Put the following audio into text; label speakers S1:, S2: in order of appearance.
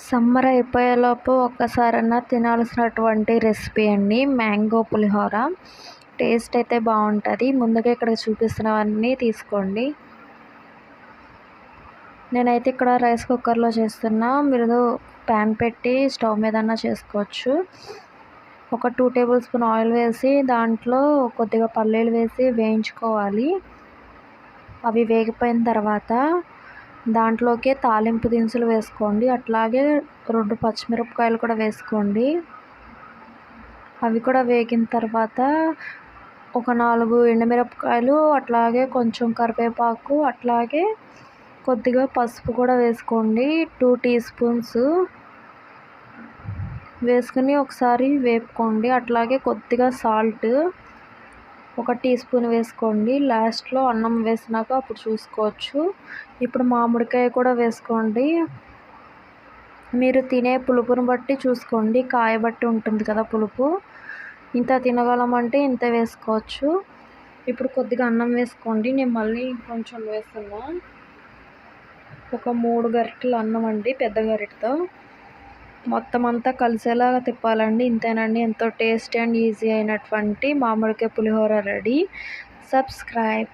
S1: Summer అయిపోయేలోపు ఒక్కసారన్నా తినాల్సినటువంటి recipe అండి mango పులిహోర. Taste అయితే బాగుంటుంది. ముందుగా ఇక్కడ చూపిస్తున్నవన్నీ తీసుకోండి. నేనైతే ఇక్కడ రైస్ కుక్కర్లో చేస్తున్నా. మీరు ప్యాన్ పెట్టి స్టవ్ మీదన్నా చేసుకోవచ్చు. ఒక 2 టేబుల్ స్పూన్ ఆయిల్ వేసి దాంట్లో కొద్దిగా పల్లీలు వేసి వేయించుకోవాలి. అవి వేగిపోయిన తర్వాత దాంట్లోకి తాలింపు దినుసులు వేసుకోండి. అట్లాగే 2 పచ్చిమిరపకాయలు కూడా వేసుకోండి. అవి కూడా వేగిన తర్వాత ఒక 4 ఎండుమిరపకాయలు, అట్లాగే కొంచెం కరివేపాకు, అట్లాగే కొద్దిగా పసుపు కూడా వేసుకోండి. 2 టీ స్పూన్స్ వేసుకుని ఒకసారి వేపుకోండి. అట్లాగే కొద్దిగా సాల్ట్ 1 టీ స్పూన్ వేసుకోండి. లాస్ట్లో అన్నం వేసినాక అప్పుడు చూసుకోవచ్చు. ఇప్పుడు మామిడికాయ కూడా వేసుకోండి. మీరు తినే పులుపుని బట్టి చూసుకోండి. కాయ బట్టి ఉంటుంది కదా పులుపు. ఇంత తినగలమంటే ఇంత వేసుకోవచ్చు. ఇప్పుడు కొద్దిగా అన్నం వేసుకోండి. నేను మళ్ళీ కొంచెం వేస్తున్నా. ఒక 3 గరిటెలు అన్నం అండి, పెద్ద గరిటెతో. మొత్తం అంతా కలిసేలాగా తిప్పాలండి. ఇంతేనండి, ఎంతో టేస్టీ అండ్ ఈజీ అయినటువంటి మామిడికాయ పులిహోర రెడీ. సబ్స్క్రైబ్.